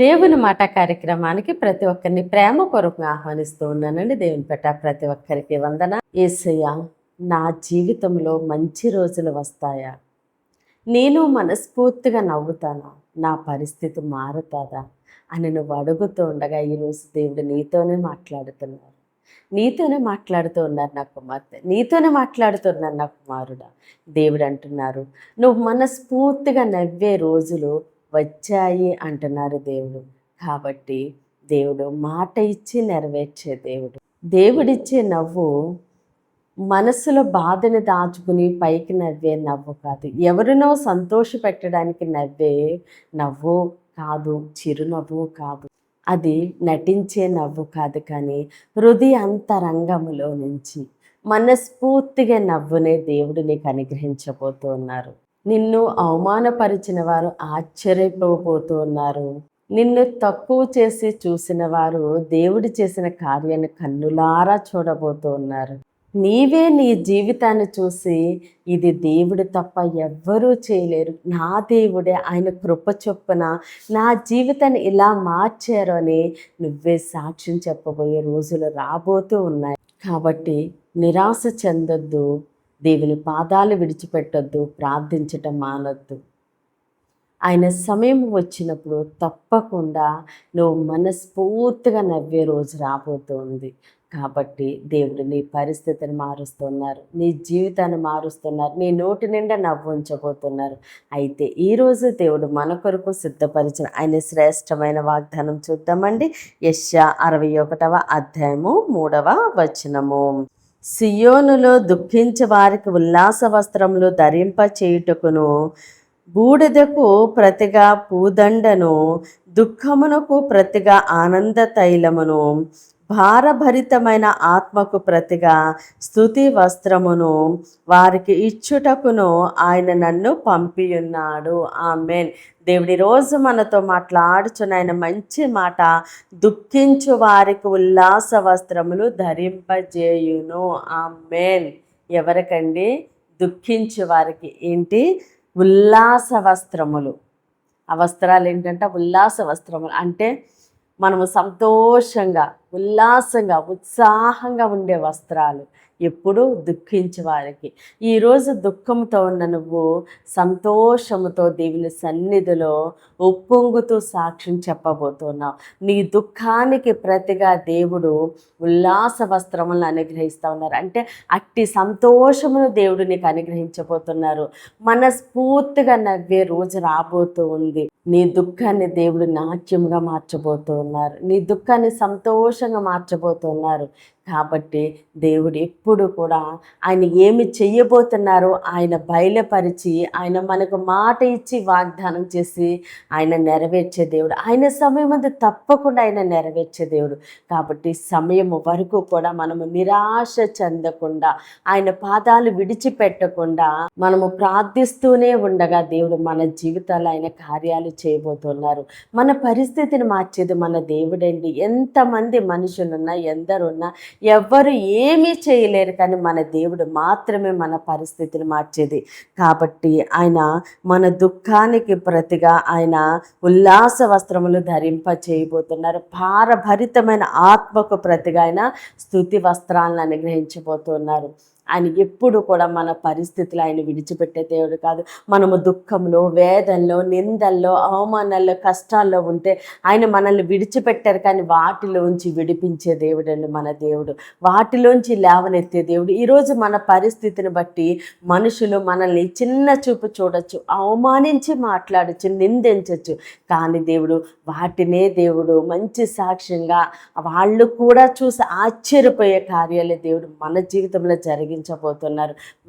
దేవుని మాట కార్యక్రమానికి ప్రతి ఒక్కరిని ప్రేమపూర్వకంగా ఆహ్వానిస్తూ ఉన్నానండి. దేవుని పెట్ట ప్రతి ఒక్కరికి వందన. యేసయ్య, నా జీవితంలో మంచి రోజులు వస్తాయా? నేను మనస్ఫూర్తిగా నవ్వుతానా? నా పరిస్థితి మారుతాదా? అని నువ్వు అడుగుతూ ఉండగా ఈరోజు దేవుడు నీతోనే మాట్లాడుతున్నారు. నీతోనే మాట్లాడుతూ ఉన్నారు నా కుమార్తె. నీతోనే మాట్లాడుతున్నారు నా కుమారుడా. దేవుడు అంటున్నారు, నువ్వు మనస్ఫూర్తిగా నవ్వే రోజులు వచ్చాయి అంటున్నారు దేవుడు. కాబట్టి దేవుడు మాట ఇచ్చి నెరవేర్చే దేవుడు. దేవుడిచ్చే నవ్వు మనసులో బాధని దాచుకుని పైకి నవ్వే నవ్వు కాదు. ఎవరినో సంతోష పెట్టడానికి నవ్వే నవ్వు కాదు, చిరునవ్వు కాదు. అది నటించే నవ్వు కాదు, కానీ హృదయ అంతరంగములో నుంచి మనస్ఫూర్తిగా నవ్వునే దేవుడు నీకు అనుగ్రహించబోతూ ఉన్నారు. నిన్ను అవమానపరిచిన వారు ఆశ్చర్యపోతూ ఉన్నారు. నిన్ను తక్కువ చేసి చూసిన వారు దేవుడు చేసిన కార్యాన్ని కన్నులారా చూడబోతూ ఉన్నారు. నీవే నీ జీవితాన్ని చూసి ఇది దేవుడు తప్ప ఎవ్వరూ చేయలేరు, నా దేవుడే ఆయన కృప చొప్పున నా జీవితాన్ని ఇలా మార్చారు అని నువ్వే సాక్ష్యం చెప్పబోయే రోజులు రాబోతూ ఉన్నాయి. కాబట్టి నిరాశ చెందొద్దు, దేవుని పాదాలు విడిచిపెట్టొద్దు, ప్రార్థించటం మానొద్దు. ఆయన సమయం వచ్చినప్పుడు తప్పకుండా నువ్వు మనస్ఫూర్తిగా నవ్వే రోజు రాబోతుంది. కాబట్టి దేవుడు నీ పరిస్థితిని మారుస్తున్నారు, నీ జీవితాన్ని మారుస్తున్నారు, నీ నోటి నిండా నవ్వు ఉంచబోతున్నారు. అయితే ఈరోజు దేవుడు మన కొరకు సిద్ధపరిచిన ఆయన శ్రేష్టమైన వాగ్దానం చూద్దామండి. యెషయా 61వ అధ్యాయము 3వ వచనము. సియోనులో దుఃఖించే వారికి ఉల్లాస వస్త్రములు ధరింప చేయుటకును, బూడిదకు ప్రతిగా పూదండను, దుఃఖమునకు ప్రతిగా ఆనంద తైలమును, భారభరితమైన ఆత్మకు ప్రతిగా స్తుతి వస్త్రమును వారికి ఇచ్చుటకును ఆయన నన్ను పంపియున్నాడు. ఆమేన్. దేవుడి రోజు మనతో మాట్లాడుచున్న ఆయన మంచి మాట, దుఃఖించు వారికి ఉల్లాస వస్త్రములు ధరింపజేయును. ఆమేన్. ఎవరికండి? దుఃఖించు వారికి. ఏంటి? ఉల్లాస వస్త్రములు. ఆ వస్త్రాలు ఏంటంటే ఉల్లాస వస్త్రములు అంటే మనము సంతోషంగా, ఉల్లాసంగా, ఉత్సాహంగా ఉండే వస్త్రాలు. ఎప్పుడు దుఃఖించే వారికి. ఈరోజు దుఃఖంతో ఉన్న నువ్వు సంతోషముతో దేవుని సన్నిధిలో ఉప్పొంగుతూ సాక్ష్యం చెప్పబోతున్నావు. నీ దుఃఖానికి ప్రతిగా దేవుడు ఉల్లాస వస్త్రములను అనుగ్రహిస్తూ ఉన్నారు. అంటే అట్టి సంతోషమును దేవుడు నీకు అనుగ్రహించబోతున్నారు. మనస్ఫూర్తిగా నవ్వే రోజు రాబోతూ ఉంది. నీ దుఃఖాన్ని దేవుడు నాట్యముగా మార్చబోతున్నారు. నీ దుఃఖాన్ని సంతోషంగా మార్చబోతున్నారు. కాబట్టి దేవుడు ఎప్పుడు కూడా ఆయన ఏమి చెయ్యబోతున్నారో ఆయన బయలుపరిచి, ఆయన మనకు మాట ఇచ్చి వాగ్దానం చేసి ఆయన నెరవేర్చే దేవుడు. ఆయన సమయం అందు తప్పకుండా ఆయన నెరవేర్చే దేవుడు. కాబట్టి సమయం వరకు కూడా మనము నిరాశ చెందకుండా, ఆయన పాదాలు విడిచిపెట్టకుండా మనము ప్రార్థిస్తూనే ఉండగా దేవుడు మన జీవితాల్లో ఆయన కార్యాలు చేయబోతున్నారు. మన పరిస్థితిని మార్చేది మన దేవుడండి. ఎంతమంది మనుషులున్నా, ఎందరున్నా, ఎవ్వరు ఏమీ చేయలేరు, కానీ మన దేవుడు మాత్రమే మన పరిస్థితిని మార్చేది. కాబట్టి ఆయన మన దుఃఖానికి ప్రతిగా ఆయన ఉల్లాస వస్త్రములు ధరింప చేయబోతున్నారు. భారభరితమైన ఆత్మకు ప్రతిగా ఆయన స్తుతి వస్త్రాలను అనుగ్రహించబోతున్నారు. ఆయన ఎప్పుడు కూడా మన పరిస్థితులు ఆయన విడిచిపెట్టే దేవుడు కాదు. మనము దుఃఖంలో, వేదనలో, నిందల్లో, అవమానాల్లో, కష్టాల్లో ఉంటే ఆయన మనల్ని విడిచిపెట్టారు, కానీ వాటిలోంచి విడిపించే దేవుడు అండి మన దేవుడు. వాటిలోంచి లేవనెత్తే దేవుడు. ఈరోజు మన పరిస్థితిని బట్టి మనుషులు మనల్ని చిన్న చూపు చూడొచ్చు, అవమానించి మాట్లాడచ్చు, నిందించవచ్చు, కానీ దేవుడు వాటినే దేవుడు మంచి సాక్ష్యంగా వాళ్ళు కూడా చూసి ఆశ్చర్యపోయే కార్యాలే దేవుడు మన జీవితంలో జరిగించబోతున్నారు.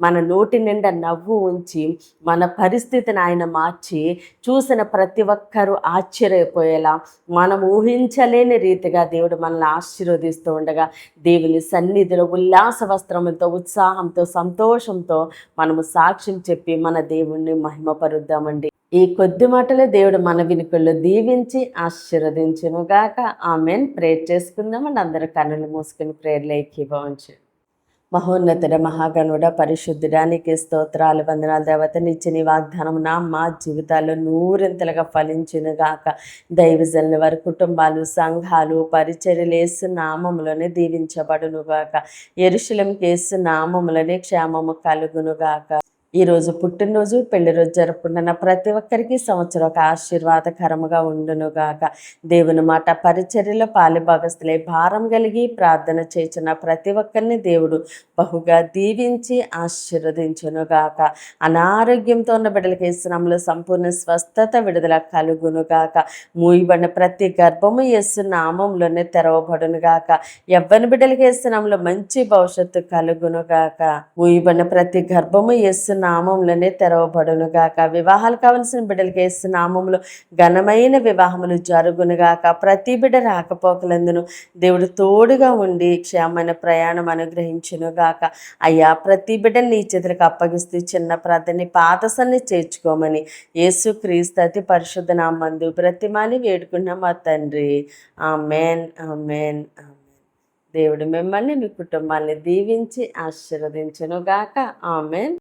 మన నోటి నిండా నవ్వు ఉంచి మన పరిస్థితిని ఆయన మార్చి చూసిన ప్రతి ఒక్కరూ ఆశ్చర్యపోయేలా, మనం ఊహించలేని రీతిగా దేవుడు మనల్ని ఆశీర్వదిస్తూ ఉండగా దేవుని సన్నిధిలో ఉల్లాస వస్త్రములతో, ఉత్సాహంతో, సంతోషంతో మనము సాక్ష్యం చెప్పి మన దేవుణ్ణి మహిమపరుద్దామండి. ఈ కొద్ది మాటలే దేవుడు మన వినుకల్లో దీవించి ఆశీర్వదించునుగాక. ఆమెన్. ప్రేయర్ చేసుకుందామండి. అందరూ కన్నులు మూసుకుని ప్రేయర్లో ఏకీభవించండి. మహోన్నతుడ మహాగణుడ పరిశుద్ధుడా నీకే స్తోత్రాలు వందనాలు దేవత నిచ్చిన నీ వాగ్దానం మా జీవితాల్లో నూరింతలుగా ఫలించునుగాక. దైవజనుల వారి కుటుంబాలు సంఘాలు పరిచర్యలు యేసు నామములోనే దీవించబడునుగాక. యెరూషలేముకు యేసు నామములోనే క్షేమము కలుగునుగాక. ఈరోజు పుట్టినరోజు పెళ్లి రోజు జరుపుకుంటున్న ప్రతి ఒక్కరికి సంవత్సరం ఒక ఆశీర్వాదకరముగా ఉండునుగాక. దేవుని మాట పరిచర్యలో పాలిభాగస్తులై భారం కలిగి ప్రార్థన చేసిన ప్రతి ఒక్కరిని దేవుడు బహుగా దీవించి ఆశీర్వదించునుగాక. అనారోగ్యంతో ఉన్న బిడ్డలకి యేసునామములో సంపూర్ణ స్వస్థత విడుదల కలుగునుగాక. మూయబడిన ప్రతి గర్భము యేసు నామంలోనే తెరవబడునుగాక. యవ్వని బిడ్డలకి యేసునామములో మంచి భవిష్యత్తు కలుగునుగాక. మూయబడిన ప్రతి గర్భము యేసు నామంలోనే తెరవబడునుగాక. వివాహాలు కావలసిన బిడ్డలకి యేసు నామములో ఘనమైన వివాహములు జరుగునుగాక. ప్రతి బిడ్డ రాకపోకలందును దేవుడు తోడుగా ఉండి క్షేమమైన ప్రయాణం అనుగ్రహించునుగాక. అయ్యా ప్రతి బిడ్డని నీ చేతులకు అప్పగిస్తూ చిన్న ప్రార్థనని పాదసన్ని చేర్చుకోమని యేసు క్రీస్తు అతి పరిశుద్ధ నామందు బ్రతిమాలి వేడుకున్నాం మా తండ్రి. Amen amen amen. దేవుడు మిమ్మల్ని మీ కుటుంబాన్ని దీవించి ఆశీర్వదించునుగాక. ఆమెన్.